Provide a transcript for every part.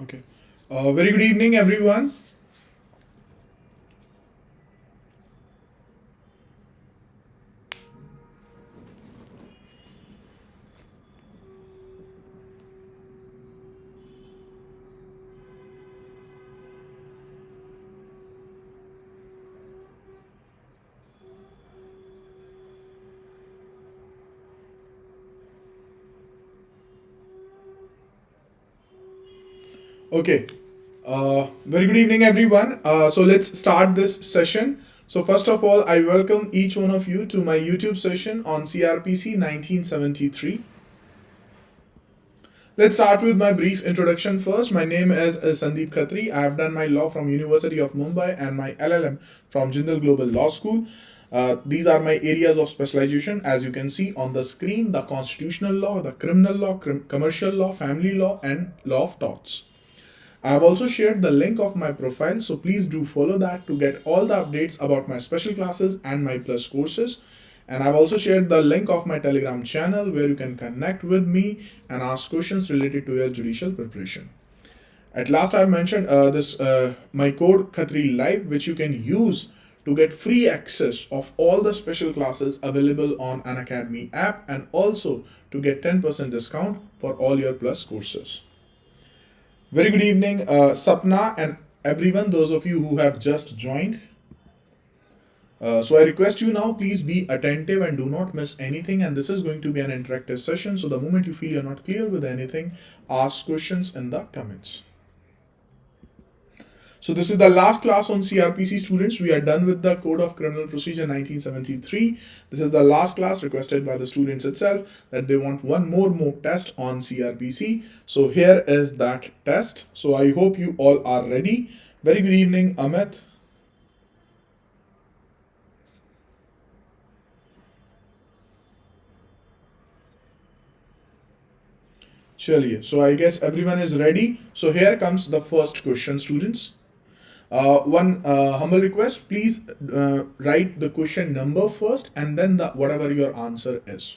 Okay. Very good evening, everyone. Okay. Very good evening, everyone. So let's start this session. So first of all, I welcome each one of you to my YouTube session on CRPC 1973. Let's start with my brief introduction first. My name is Sandeep Khatri. I have done my law from University of Mumbai and my LLM from Jindal Global Law School. These are my areas of specialization. As you can see on the screen, the constitutional law, the criminal law, commercial law, family law, and law of torts. I have also shared the link of my profile, so please do follow that to get all the updates about my special classes and my plus courses. And I've also shared the link of my Telegram channel where you can connect with me and ask questions related to your judicial preparation. At last, I've mentioned this my code KHATRILIVE, which you can use to get free access of all the special classes available on Unacademy app, and also to get 10% discount for all your plus courses. Very good evening, Sapna and everyone, those of you who have just joined. So I request you now, please be attentive and do not miss anything. And this is going to be an interactive session. So the moment you feel you're not clear with anything, ask questions in the comments. So this is the last class on CRPC, students. We are done with the Code of Criminal Procedure 1973. This is the last class requested by the students itself that they want one more mock test on CRPC. So here is that test. So I hope you all are ready. Very good evening, Amit. Chaliye. So I guess everyone is ready. So here comes the first question, students. One humble request, please write the question number first and then whatever your answer is.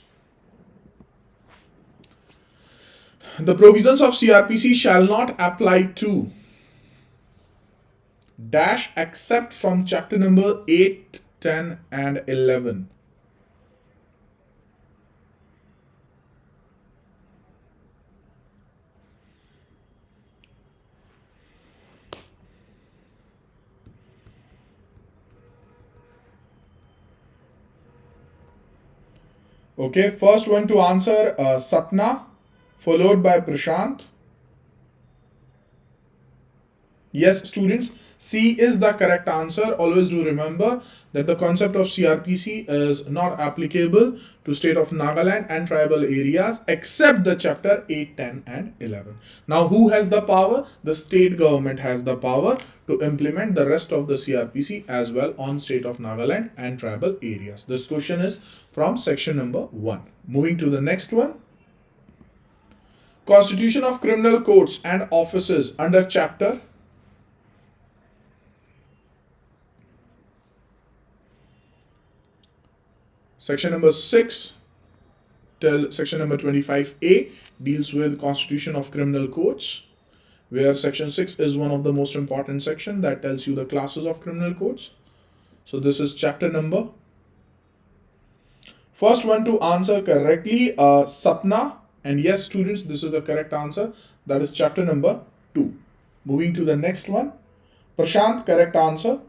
The provisions of CRPC shall not apply to dash except from chapter number 8, 10 and 11. Okay, first one to answer, Sapna, followed by Prashant. Yes, students, C is the correct answer. Always do remember that the concept of CRPC is not applicable to state of Nagaland and tribal areas except the chapter 8, 10 and 11. Now, who has the power? The state government has the power to implement the rest of the CRPC as well on state of Nagaland and tribal areas. This question is from section number 1. Moving to the next one. Constitution of Criminal Courts and Offices under chapter section number 6 till section number 25A deals with Constitution of Criminal Courts, where section 6 is one of the most important section that tells you the classes of criminal courts. So this is chapter number. First one to answer correctly, Sapna, and yes, students, this is the correct answer. That is chapter number 2. Moving to the next one, Prashant, correct answer.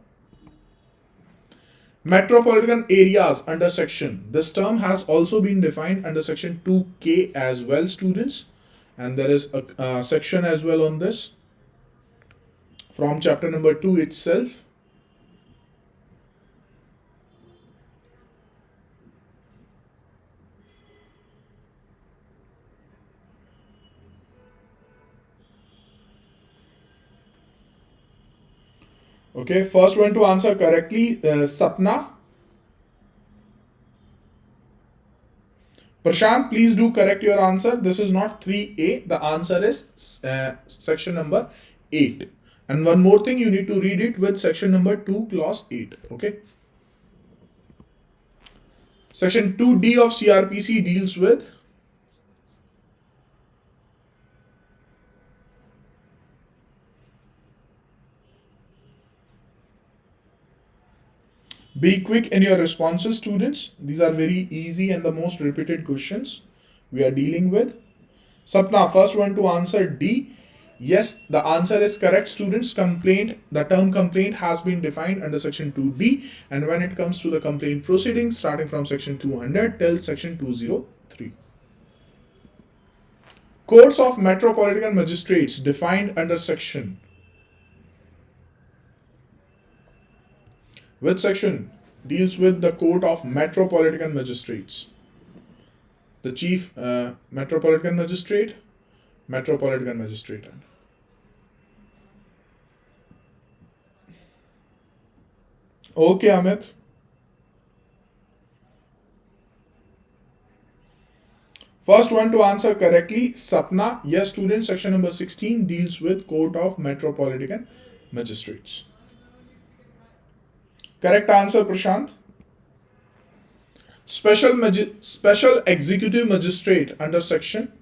Metropolitan areas under section. This term has also been defined under section 2K as well, students. And there is a section as well on this from chapter number 2 itself. Okay, first one to answer correctly, Sapna. Prashant, please do correct your answer. This is not 3A. The answer is section number 8. And one more thing, you need to read it with section number 2, clause 8. Okay. Section 2D of CRPC deals with Be quick in your responses, students. These are very easy and the most repeated questions we are dealing with. Sapna, first one to answer D. Yes, the answer is correct, students. Complaint, the term complaint has been defined under section 2B, and when it comes to the complaint proceedings, starting from section 200 till section 203. Courts of Metropolitan Magistrates defined under section. Which section deals with the Court of Metropolitan Magistrates? The Chief Metropolitan Magistrate, Metropolitan Magistrate. Okay, Amit. First one to answer correctly, Sapna. Yes, students, section number 16 deals with Court of Metropolitan Magistrates. Correct answer, Prashant. Special Executive Magistrate under section.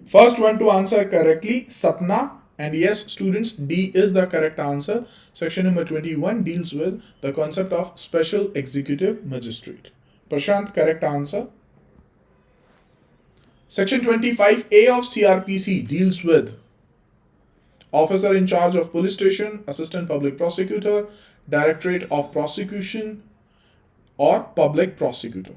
First one to answer correctly, Sapna. And yes, students, D is the correct answer. Section number 21 deals with the concept of Special Executive Magistrate. Prashant, correct answer. Section 25A of Cr.PC deals with Officer in charge of police station, Assistant Public Prosecutor, Directorate of Prosecution, or Public Prosecutor.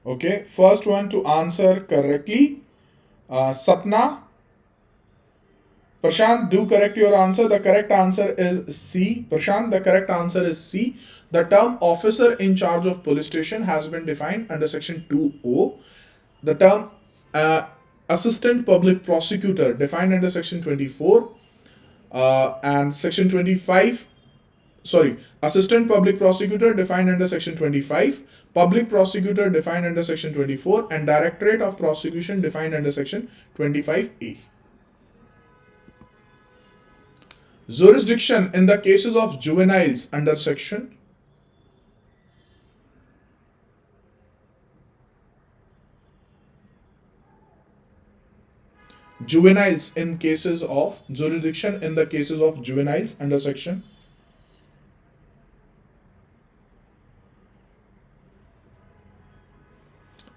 Okay, first one to answer correctly, Sapna. Prashant, do correct your answer. The correct answer is C. Prashant, the correct answer is C. The term officer in charge of police station has been defined under section 2O. The term assistant public prosecutor defined under section 24 and section 25. Sorry, assistant public prosecutor defined under section 25, public prosecutor defined under section 24, and directorate of prosecution defined under section 25A. Jurisdiction in the cases of juveniles under section. Juveniles in cases of jurisdiction in the cases of juveniles under section.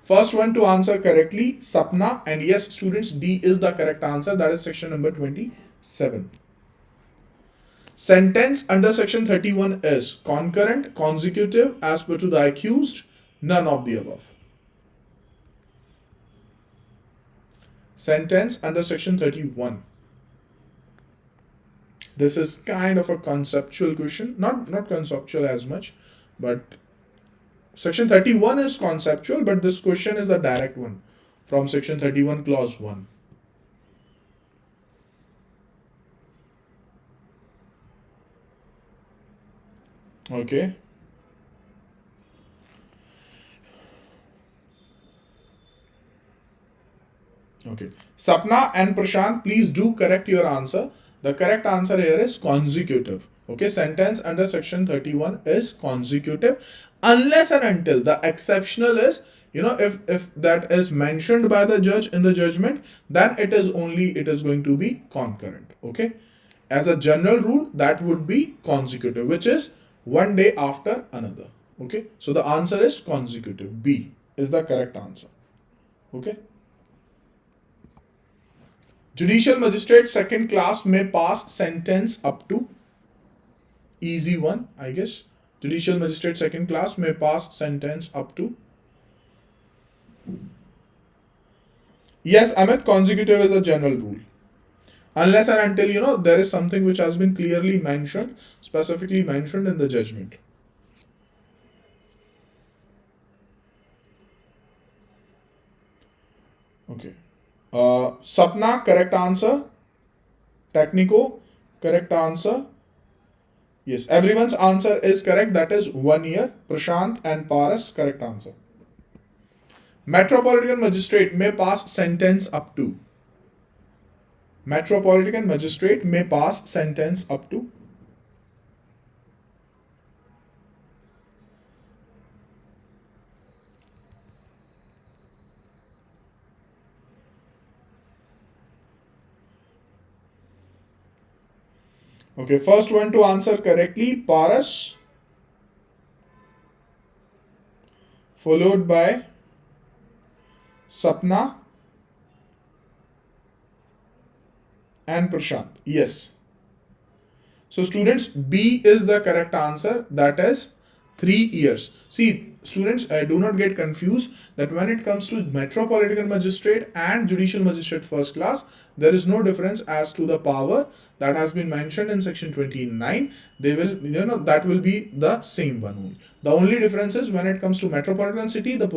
First one to answer correctly, Sapna, and yes, students, D is the correct answer. That is section number 27. Sentence under section 31 is concurrent, consecutive, as per to the accused, none of the above. Sentence under section 31. This is kind of a conceptual question, not conceptual as much, but section 31 is conceptual, but this question is a direct one from section 31 clause 1. Okay. Okay. Sapna and Prashant, please do correct your answer. The correct answer here is consecutive. Okay, sentence under section 31 is consecutive unless and until the exceptional is, if that is mentioned by the judge in the judgment, then it is going to be concurrent. Okay, as a general rule, that would be consecutive, which is one day after another. Okay, so the answer is consecutive. B is the correct answer. Okay. Judicial magistrate second class may pass sentence up to, easy one, I guess. Judicial magistrate second class may pass sentence up to. Yes, Amit, consecutive is a general rule. unless and until there is something which has been clearly mentioned, specifically mentioned in the judgment. Okay. Sapna, correct answer. Technico, correct answer. Yes, everyone's answer is correct. That is 1 year. Prashant and Paras, correct answer. Metropolitan magistrate may pass sentence up to. Metropolitan magistrate may pass sentence up to. Okay, first one to answer correctly, Paras, followed by Sapna and Prashant. Yes. So students, B is the correct answer. That is 3 years. See, students, do not get confused that when it comes to metropolitan magistrate and judicial magistrate first class, there is no difference as to the power that has been mentioned in section 29. They will, that will be the same one only. The only difference is when it comes to metropolitan city, the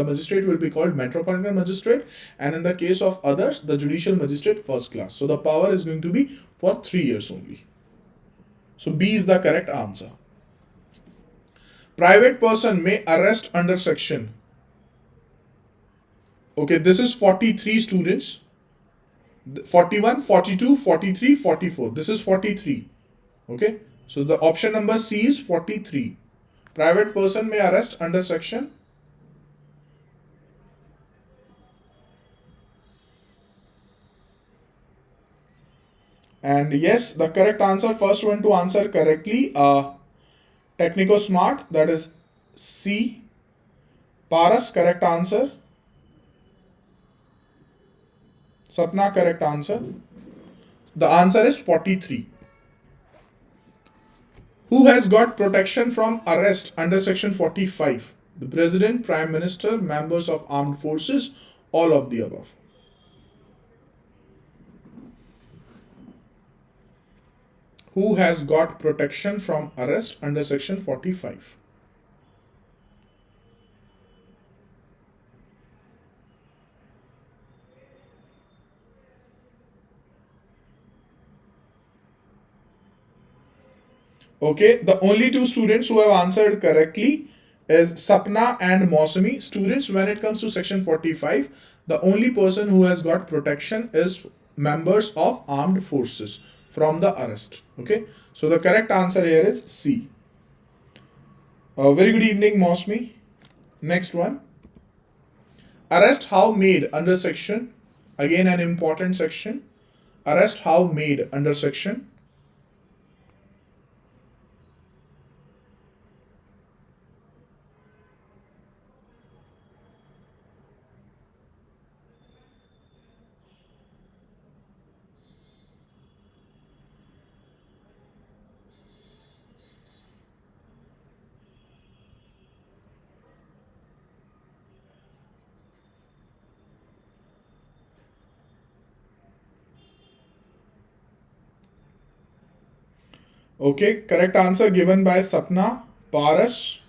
magistrate will be called metropolitan magistrate, and in the case of others, the judicial magistrate first class. So the power is going to be for 3 years only. So B is the correct answer. Private person may arrest under section. Okay, this is 43 students. 41, 42, 43, 44. This is 43. Okay, so the option number C is 43. Private person may arrest under section. And yes, the correct answer, first one to answer correctly, Technico Smart, that is C. Paras, correct answer. Sapna, correct answer. The answer is 43. Who has got protection from arrest under section 45? The President, Prime Minister, members of armed forces, all of the above. Who has got protection from arrest under section 45? Okay, the only two students who have answered correctly is Sapna and Mausami. Students, when it comes to section 45, the only person who has got protection is members of armed forces from the arrest. Okay, so the correct answer here is C. Very good evening, Mausami. Next one. Arrest how made under section, again an important section. Arrest how made under section. Okay, correct answer given by Sapna, Paras,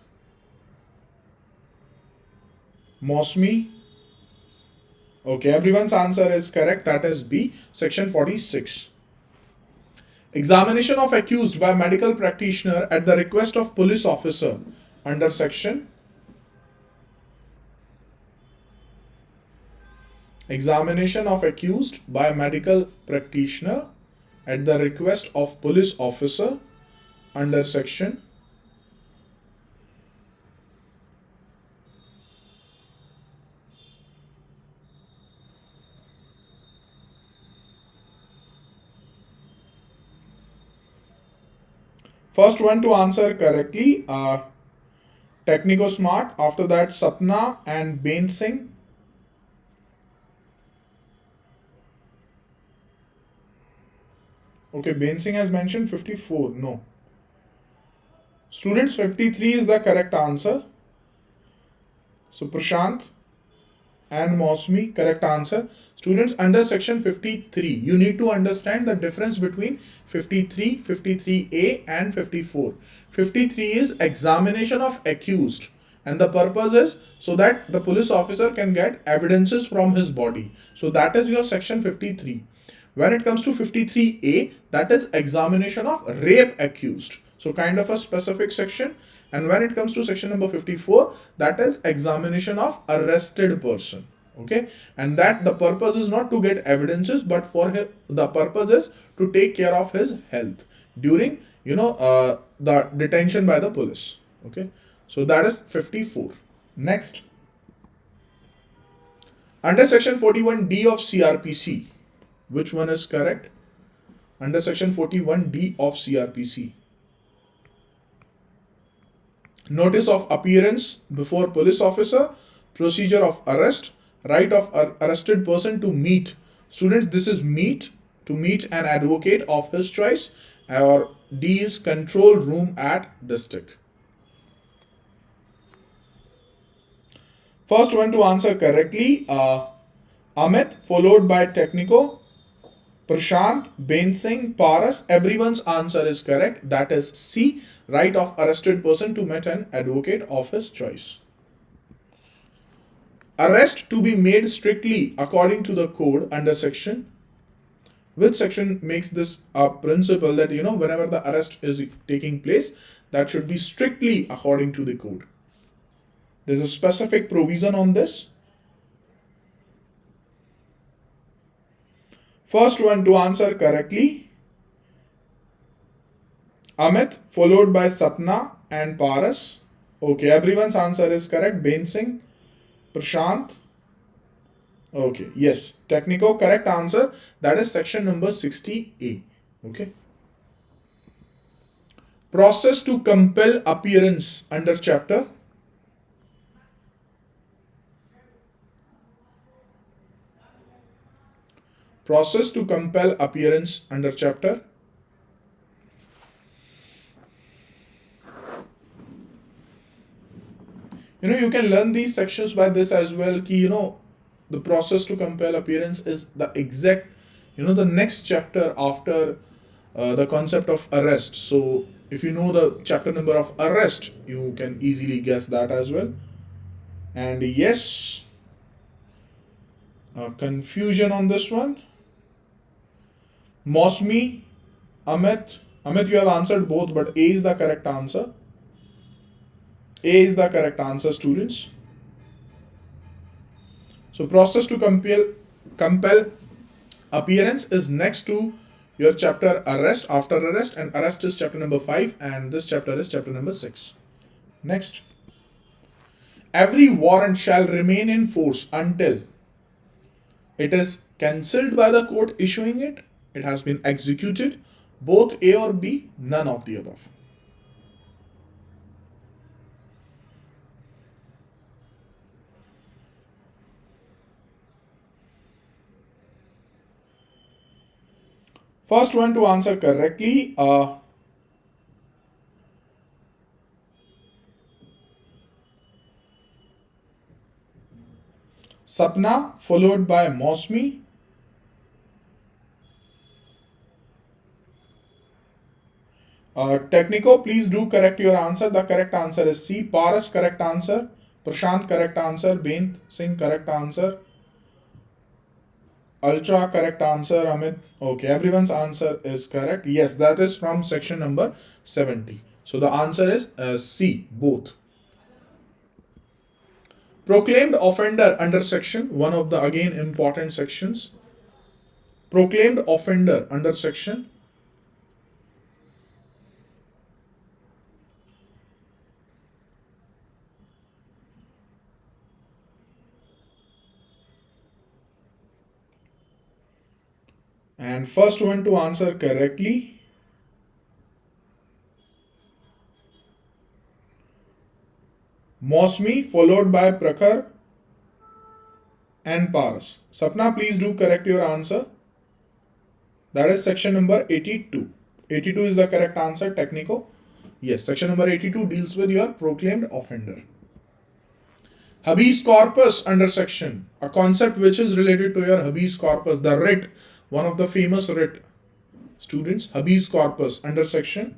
Mausami. Okay, everyone's answer is correct. That is B, section 46. Examination of accused by medical practitioner at the request of police officer under section. Examination of accused by medical practitioner at the request of police officer under section. First one to answer correctly, Technico Smart. After that, Sapna and Bain Singh. Okay, Bain Singh has mentioned 54. No. Students, 53 is the correct answer. So Prashant, and Mosmi, correct answer. Students, under section 53, you need to understand the difference between 53, 53A and 54. 53 is examination of accused, and the purpose is so that the police officer can get evidences from his body. So that is your section 53. When it comes to 53A, that is examination of rape accused. So kind of a specific section. And when it comes to section number 54, that is examination of arrested person. Okay, and that the purpose is not to get evidences, but for him, the purpose is to take care of his health during the detention by the police. Okay, so that is 54. Next, under section 41D of CRPC, which one is correct? Under section 41D of CRPC, notice of appearance before police officer, procedure of arrest, right of arrested person to meet. Students, this is to meet an advocate of his choice, or D is control room at district. First one to answer correctly, Amit, followed by Technico, Prashant, Ben Singh, Paras. Everyone's answer is correct. That is C, right of arrested person to meet an advocate of his choice. Arrest to be made strictly according to the code under section. Which section makes this a principle that whenever the arrest is taking place, that should be strictly according to the code. There's a specific provision on this. First one to answer correctly, Amit, followed by Sapna and Paras. Okay, everyone's answer is correct. Ben Singh, Prashant. Okay, yes. Technico, correct answer. That is section number 60A. Okay. Process to compel appearance under chapter. Process to compel appearance under chapter. You can learn these sections by this as well. The process to compel appearance is the exact, the next chapter after the concept of arrest. So if you know the chapter number of arrest, you can easily guess that as well. And yes, confusion on this one. Mosmi, Amit, you have answered both, but A is the correct answer. A is the correct answer, students. So process to compel appearance is next to your chapter arrest, after arrest, and arrest is chapter number 5, and this chapter is chapter number 6. Next. Every warrant shall remain in force until it is cancelled by the court issuing it, it has been executed, both A or B, none of the above. First one to answer correctly, Sapna, followed by Mosmi. Technico, please do correct your answer. The correct answer is C. Paras, correct answer. Prashant, correct answer. Ben Singh, correct answer. Ultra, correct answer. Amit. Okay, everyone's answer is correct. Yes, that is from section number 70. So the answer is C, both. Proclaimed offender under section, one of the again important sections. Proclaimed offender under section. And first one to answer correctly, Mosmi, followed by Prakhar and Paras. Sapna, please do correct your answer. That is section number 82. 82 is the correct answer, Technico. Yes, section number 82 deals with your proclaimed offender. Habeas corpus under section, a concept which is related to your habeas corpus, the writ, one of the famous writ. Students, habeas corpus under section.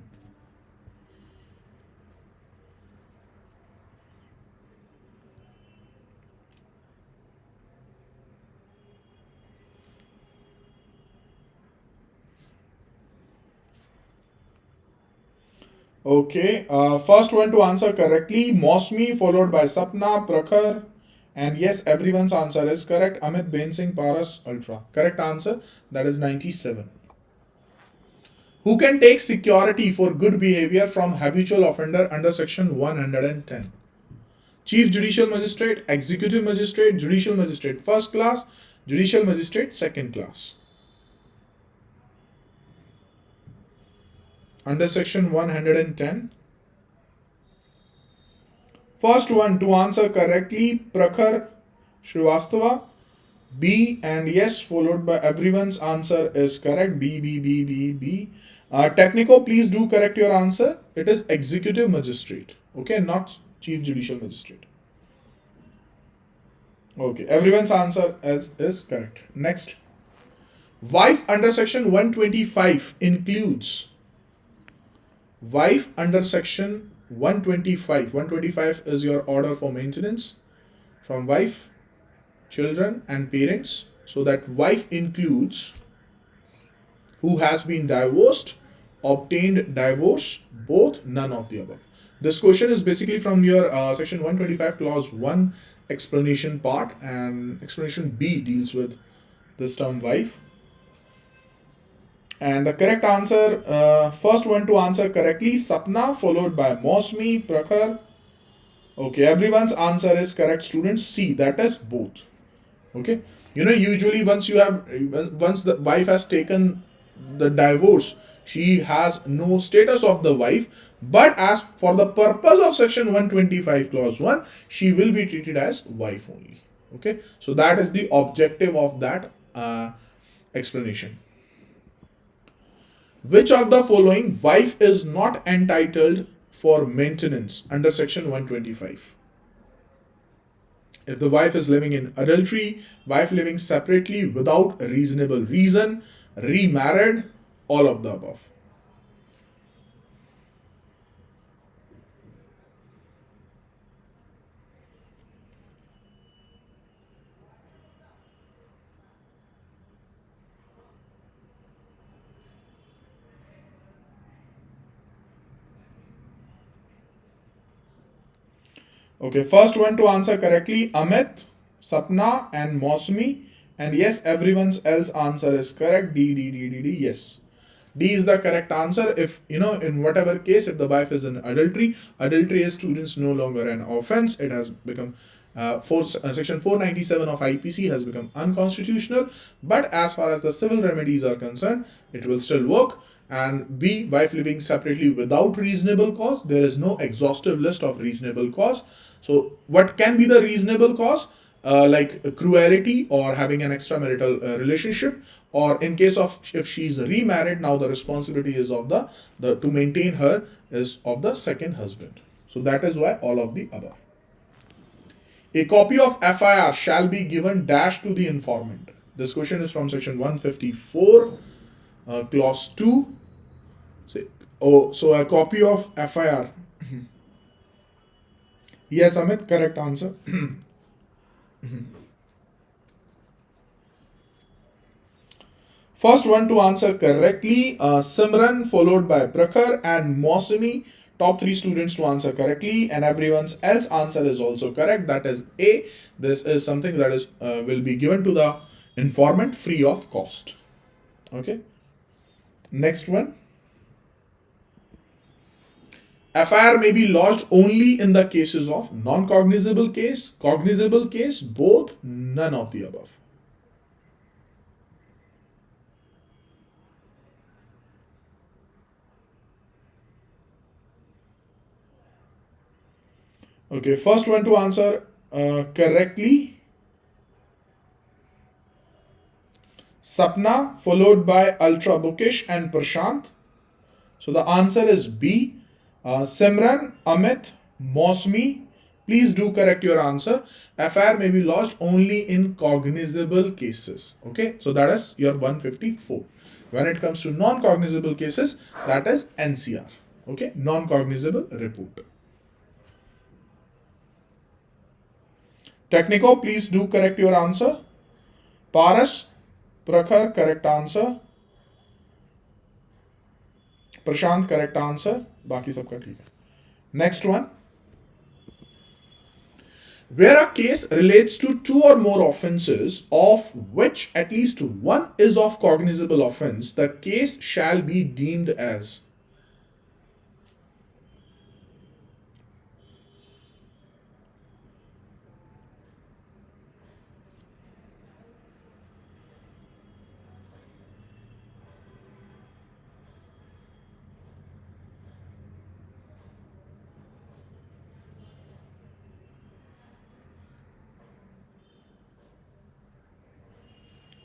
Okay, first one to answer correctly, Mosmi, followed by Sapna, Prakhar, and yes, everyone's answer is correct. Amit, Ben Singh, Paras, Ultra. Correct answer, that is 97. Who can take security for good behavior from habitual offender under section 110? Chief Judicial Magistrate, Executive Magistrate, Judicial Magistrate first class, Judicial Magistrate second class. Under section 110. First one to answer correctly, Prakhar Srivastava, B, and yes, followed by everyone's answer is correct. B, B, B, B, B. Technico, please do correct your answer. It is Executive Magistrate. Okay, not Chief Judicial Magistrate. Okay, everyone's answer is correct. Next. Wife under section 125 includes. Wife under section 125. 125 is your order for maintenance from wife, children, and parents. So that wife includes who has been divorced, obtained divorce, both, none of the above. This question is basically from your section 125 clause 1 explanation part, and explanation B deals with this term wife. And the correct answer, first one to answer correctly, Sapna, followed by Mosmi, Prakhar. Okay, everyone's answer is correct, students. C, that is both. Okay, usually once the wife has taken the divorce, she has no status of the wife, but as for the purpose of section 125 clause 1, she will be treated as wife only. Okay, so that is the objective of that explanation. Which of the following wife is not entitled for maintenance under section 125? If the wife is living in adultery, wife living separately without a reasonable reason, remarried, all of the above. Okay, first one to answer correctly, Amit, Sapna, and Mosmi. And yes, everyone's else answer is correct. D, D, D, D, D, yes. D is the correct answer. If, in whatever case, if the wife is in adultery, adultery is, students, no longer an offense. It has become, section 497 of IPC has become unconstitutional. But as far as the civil remedies are concerned, it will still work. And B, wife living separately without reasonable cause. There is no exhaustive list of reasonable cause. So what can be the reasonable cause? Like cruelty or having an extramarital relationship, or in case of if she's remarried, now the responsibility is of the to maintain her is of the second husband. So that is why all of the above. A copy of FIR shall be given dash to the informant. This question is from section 154, clause 2. So a copy of FIR. Yes, Amit, correct answer. First one to answer correctly, Simran, followed by Prakhar and Mosimi. Top 3 students to answer correctly, and everyone's else answer is also correct. That is A. This is something that is will be given to the informant free of cost. Okay. Next one. FIR may be lodged only in the cases of non-cognizable case, cognizable case, both, none of the above. Okay, first one to answer correctly, Sapna, followed by Ultra Bookish and Prashant. So the answer is B. Simran, Amit, Mosmi, Please do correct your answer. FIR may be lodged only in cognizable cases. Okay, so that is your 154. When it comes to non-cognizable cases, that is NCR. Okay, non-cognizable report. Technico, please do correct your answer. Paras, Prakhar, correct answer. Prashant, correct answer. बाकी सबका ठीक है. Next one. Where a case relates to two or more offences, of which at least one is of cognizable offence, the case shall be deemed as.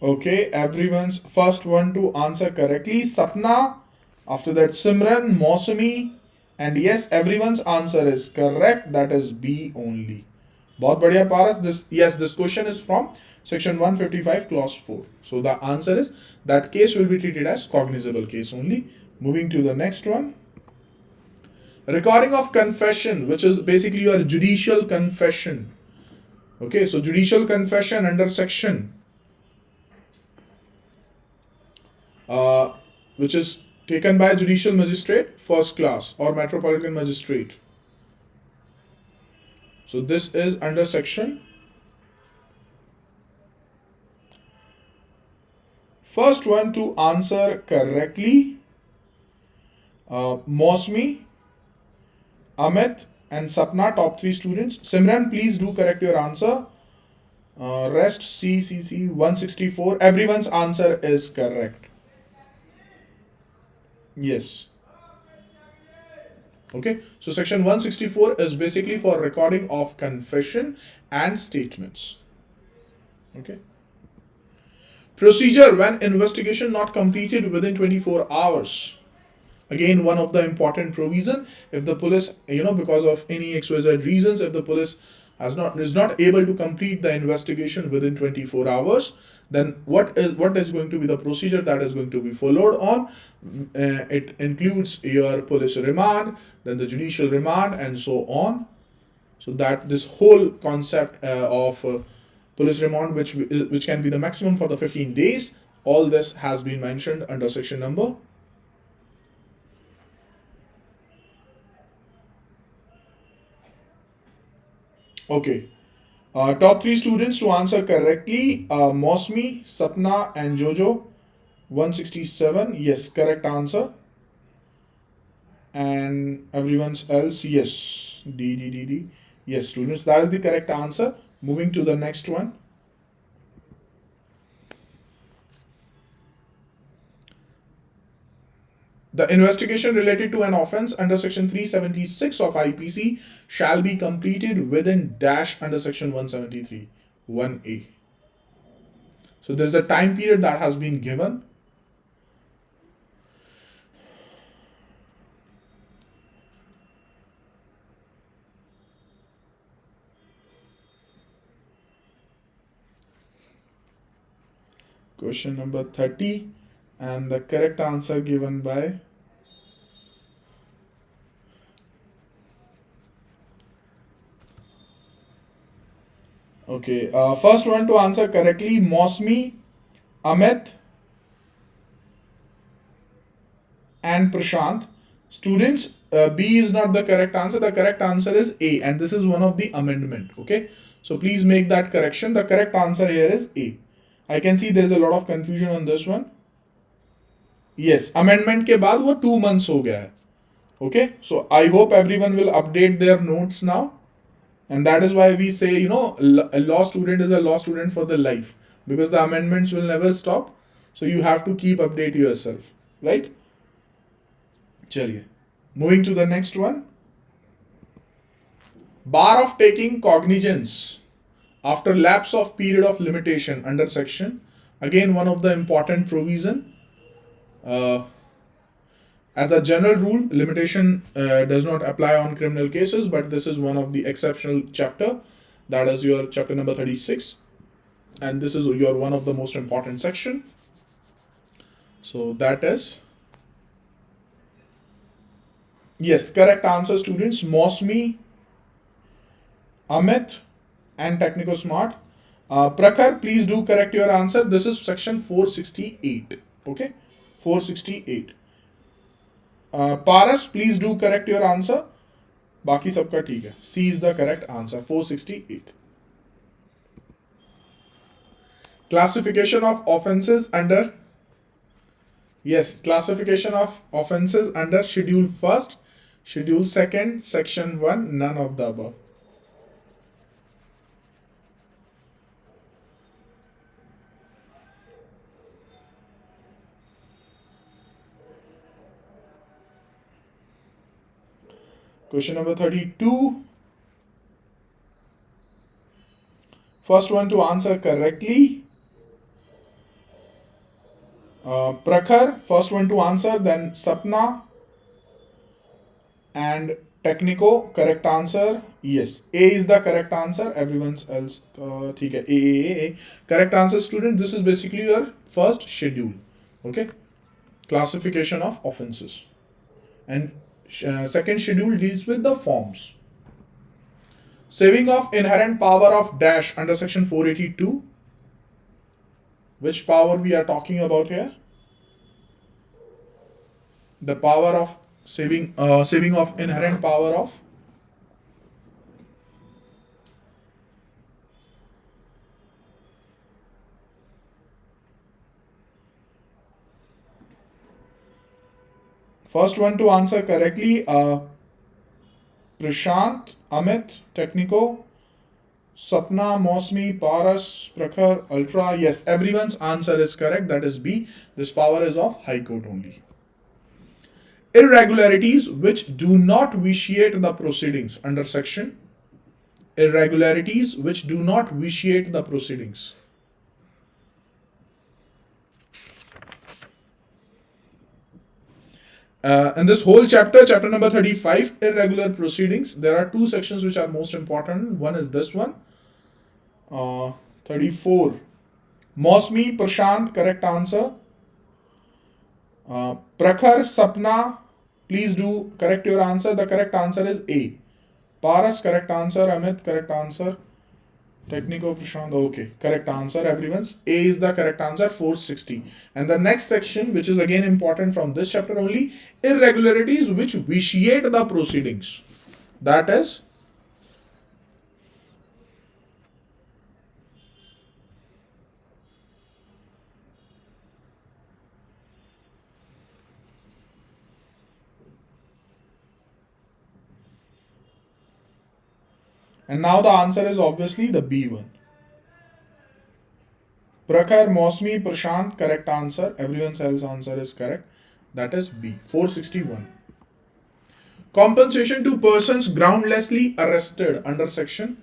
Okay, everyone's first one to answer correctly. Sapna, after that Simran, Mausami, and yes, everyone's answer is correct. That is B only. बहुत बढ़िया पारस. This question is from section 155 clause 4. So the answer is that case will be treated as cognizable case only. Moving to the next one. Recording of confession, which is basically your judicial confession. Okay, so judicial confession under section which is taken by judicial magistrate first class or metropolitan magistrate. So this is under section. First one to answer correctly, Mosmi, Amit and Sapna, top 3 students. Simran, please do correct your answer. Rest CCC 164. Everyone's answer is correct. Yes. Okay, so section 164 is basically for recording of confession and statements. Okay. Procedure when investigation not completed within 24 hours. Again, one of the important provision, if the police, because of any XYZ reasons, if the police is not able to complete the investigation within 24 hours, then what is going to be the procedure that is going to be followed on? It includes your police remand, then the judicial remand, and so on. So that this whole concept of police remand, which can be the maximum for the 15 days, all this has been mentioned under section number. Okay. Top 3 students to answer correctly, Mosmi, Sapna and Jojo. 167, yes, correct answer. And everyone else, yes, D. Yes, students, that is the correct answer. Moving to the next one. The investigation related to an offence under section 376 of IPC shall be completed within dash under section 173, 1A. So there's a time period that has been given. Question number 30, and the correct answer given by first one to answer correctly, Mosmi, Amit and Prashant. Students, B is not the correct answer. The correct answer is A, and this is one of the amendment. Okay, so please make that correction. The correct answer here is A. I can see there's a lot of confusion on this one. Yes, amendment के बाद वो 2 months हो गया है. Okay, so I hope everyone will update their notes now. And that is why we say, a law student is a law student for the life, because the amendments will never stop. So you have to keep update yourself, right? Chaliye. Moving to the next one. Bar of taking cognizance after lapse of period of limitation under section. Again, one of the important provision. As a general rule, limitation does not apply on criminal cases, but this is one of the exceptional chapter. That is your chapter number 36. And this is your one of the most important section. So that is, yes, correct answer students, Mosmi, Amit and Technico Smart. Prakhar, please do correct your answer. This is section 468. Okay, 468. Paras, please do correct your answer. बाकी सबका ठीक है. C is the correct answer. 468. Classification of offences under, yes, classification of offences under Schedule 1st, Schedule 2nd, Section 1, none of the above. Question number 32. First one to answer correctly. Prakhar, first one to answer, then Sapna and Technico, correct answer. Yes, A is the correct answer. Everyone else, ठीक है, A. Correct answer, student. This is basically your first schedule. Okay, classification of offences, and second schedule deals with the forms. Saving of inherent power of dash under section 482. Which power we are talking about here? The power of saving of inherent power of first one to answer correctly, Prashant, Amit, Technico, Sapna, Mosmi, Paras, Prakhar, Ultra. Yes, everyone's answer is correct. That is B. This power is of High Court only. Irregularities which do not vitiate the proceedings under section. Irregularities which do not vitiate the proceedings. In this whole chapter, chapter number 35, irregular proceedings, there are two sections which are most important. One is this one, 34. Mosmi, Prashant, correct answer. Prakhar, Sapna, please do correct your answer. The correct answer is A. Paras, correct answer. Amit, correct answer. Technico, Prashant, okay, correct answer. Everyone's A is the correct answer, 460. And the next section, which is again important from this chapter only, irregularities which vitiate the proceedings. That is, and now the answer is obviously the B one. Prakhar, Mosmi, Prashant, correct answer. Everyone else's answer is correct. That is B, 461. Compensation to persons groundlessly arrested under section.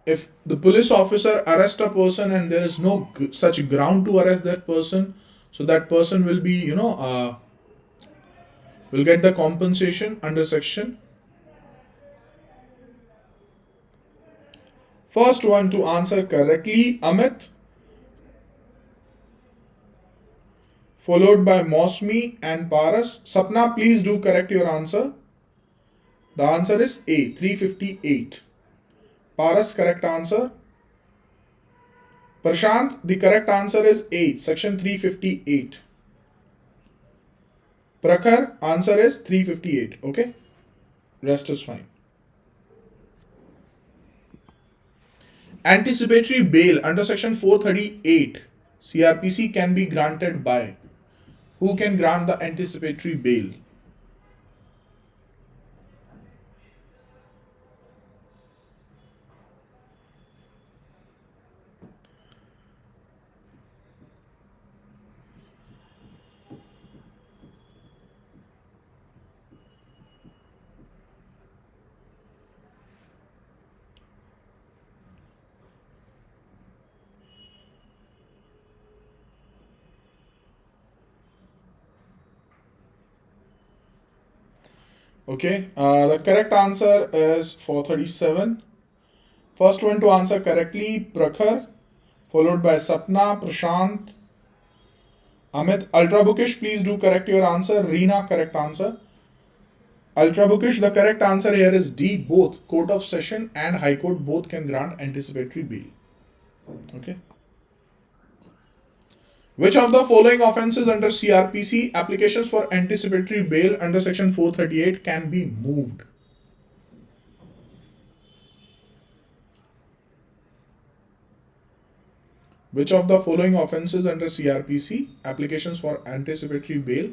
If the police officer arrests a person and there is no such ground to arrest that person, so that person will be, will get the compensation under section. First one to answer correctly, Amit, followed by Mosmi and Paras. Sapna, please do correct your answer. The answer is A, 358. Paras, correct answer. Prashant, the correct answer is A, section 358. Prakhar, answer is 358. Okay, rest is fine. Anticipatory bail under section 438 CRPC can be granted by. Who can grant the anticipatory bail? Okay, the correct answer is 437. First one to answer correctly, Prakhar, followed by Sapna, Prashant, Amit. Ultra bookish, please do correct your answer. Reena, correct answer. Ultra bookish, the correct answer here is D. Both Court of Session and High Court both can grant anticipatory bail. Okay. Which of the following offences under CRPC applications for anticipatory bail under section 438 can be moved? Which of the following offences under CRPC applications for anticipatory bail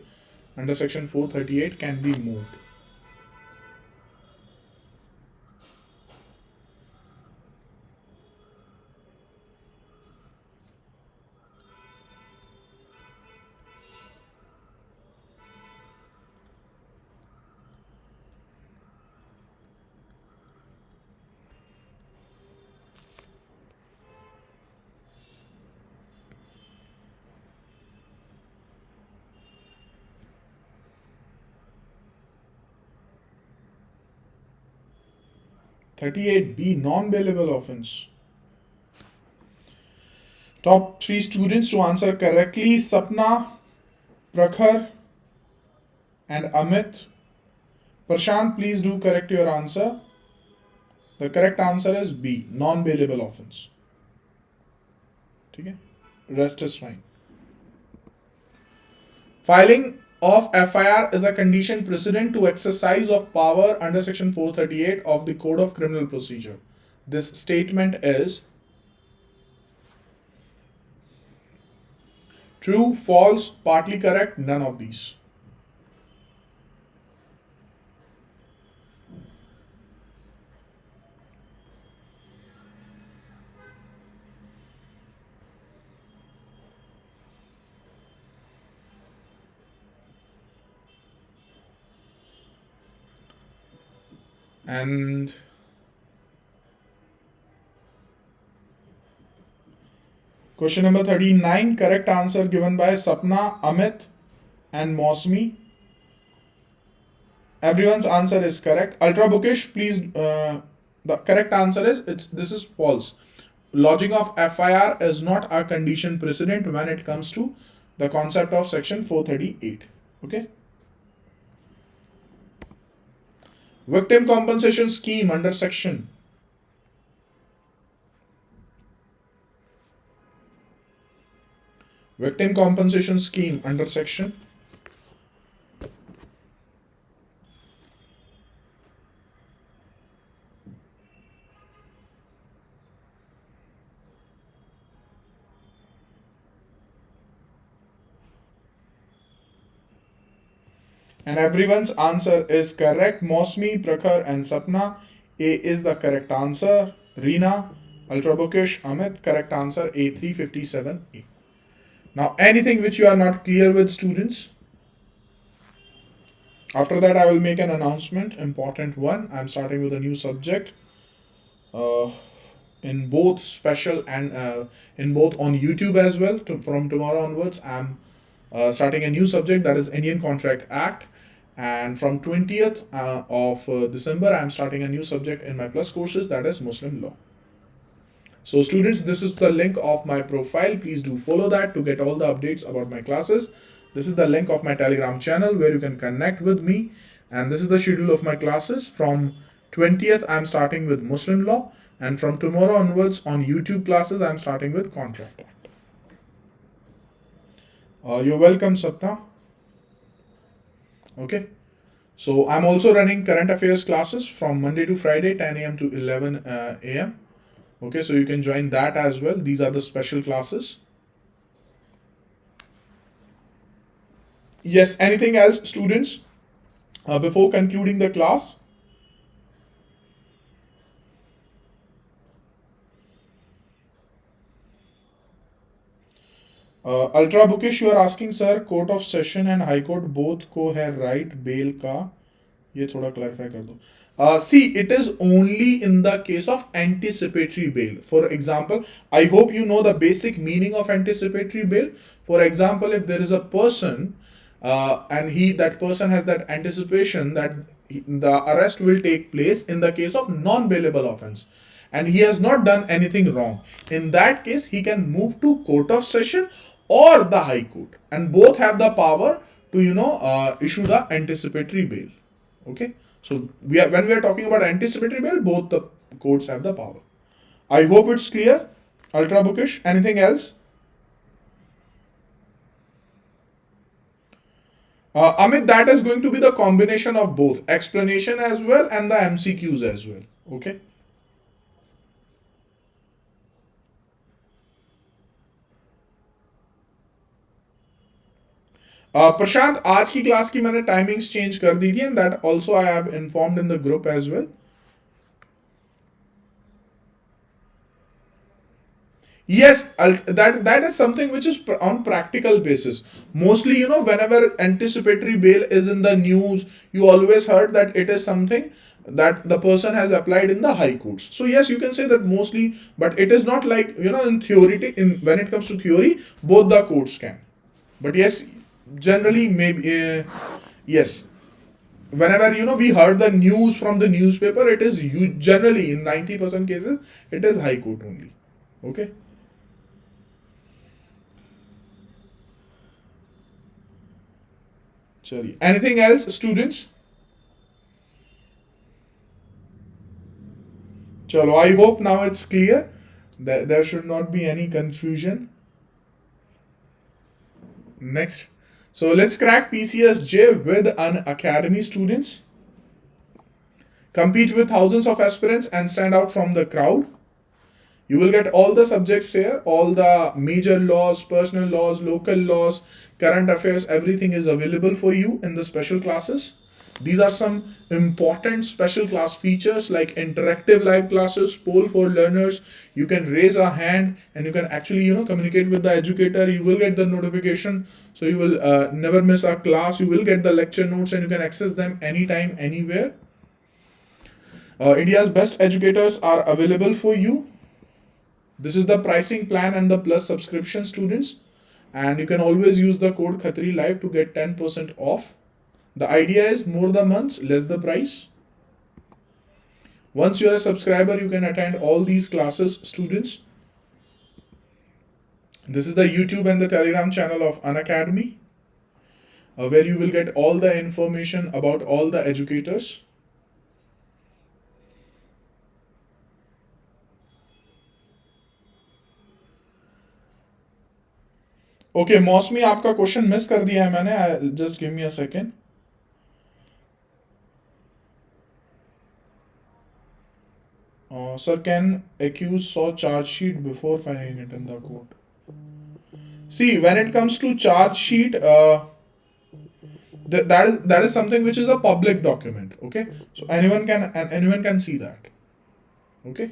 under section 438 can be moved? (38B) non-bailable offence. Top 3 students to answer correctly: Sapna, Prakhar, and Amit. Prashant, please do correct your answer. The correct answer is B, non-bailable offence. Okay? Rest is fine. Filing of FIR is a condition precedent to exercise of power under section 438 of the Code of Criminal Procedure. This statement is true, false, partly correct, none of these. And question number 39, correct answer given by Sapna, Amit, and Mosmi. Everyone's answer is correct. Ultra bookish, please. The correct answer is this is false. Lodging of FIR is not a condition precedent when it comes to the concept of section 438. Okay. Victim compensation scheme under section. Victim compensation scheme under section. And everyone's answer is correct. Mosmi, Prakhar, and Sapna. A is the correct answer. Reena, Ultra bookish, Amit, correct answer A357A. Now, anything which you are not clear with, students? After that, I will make an announcement, important one. I'm starting with a new subject in both special and in both on YouTube as well. From tomorrow onwards, I'm starting a new subject, that is Indian Contract Act. And from 20th of December, I'm starting a new subject in my plus courses, that is Muslim law. So students, this is the link of my profile. Please do follow that to get all the updates about my classes. This is the link of my Telegram channel where you can connect with me. And this is the schedule of my classes. From 20th, I'm starting with Muslim law. And from tomorrow onwards on YouTube classes, I'm starting with Contract Act. You're welcome, Sapna. Okay. So I'm also running current affairs classes from Monday to Friday, 10 a.m. to 11 a.m. Okay, so you can join that as well. These are the special classes. Yes, anything else, students? Before concluding the class? Ultra bookish, you are asking, sir, Court of Session and High Court both को है right bail का, ये थोड़ा clarify कर दो. See, it is only in the case of anticipatory bail. For example, I hope you know the basic meaning of anticipatory bail. For example, if there is a person and that person has that anticipation that the arrest will take place in the case of non-bailable offense, and he has not done anything wrong. In that case, he can move to court of session or the high court, and both have the power to issue the anticipatory bail. Okay, so when we are talking about anticipatory bail, both the courts have the power. I hope it's clear. Ultra bookish. Anything else? Amit, that is going to be the combination of both explanation as well and the MCQs as well. Okay. प्रशांत, आज की class की मैंने timings change कर दी थी, and that also I have informed in the group as well. Yes, that is something which is on practical basis. Mostly, whenever anticipatory bail is in the news, you always heard that it is something that the person has applied in the high courts. So yes, you can say that mostly, but it is not like in theory. When it comes to theory, both the courts can. But yes, generally maybe yes. Whenever we heard the news from the newspaper, it is generally in 90% cases it is high court only. Okay. Sorry. Anything else, students? Chalo, I hope now it's clear. There should not be any confusion. Next. So let's crack PCS J with Unacademy students. Compete with thousands of aspirants and stand out from the crowd. You will get all the subjects here, all the major laws, personal laws, local laws, current affairs, everything is available for you in the special classes. These are some important special class features like interactive live classes, poll for learners. You can raise a hand and you can actually, communicate with the educator. You will get the notification. So you will never miss a class. You will get the lecture notes and you can access them anytime, anywhere. India's best educators are available for you. This is the pricing plan and the plus subscription, students. And you can always use the code KHATRILIVE to get 10% off. The idea is more the months, less the price. Once you're a subscriber, you can attend all these classes, students. This is the YouTube and the Telegram channel of Unacademy, where you will get all the information about all the educators. Okay मौसमी, आपका question miss कर दिया है मैंने. Just give me a second. Sir, can accused saw charge sheet before filing it in the court? See, when it comes to charge sheet, that is something which is a public document. Okay, so anyone can see that. Okay.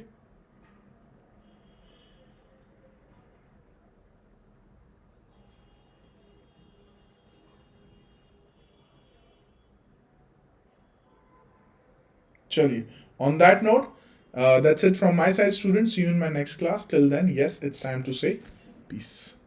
Chaliye. On that note, that's it from my side, students. See you in my next class. Till then, yes, it's time to say peace.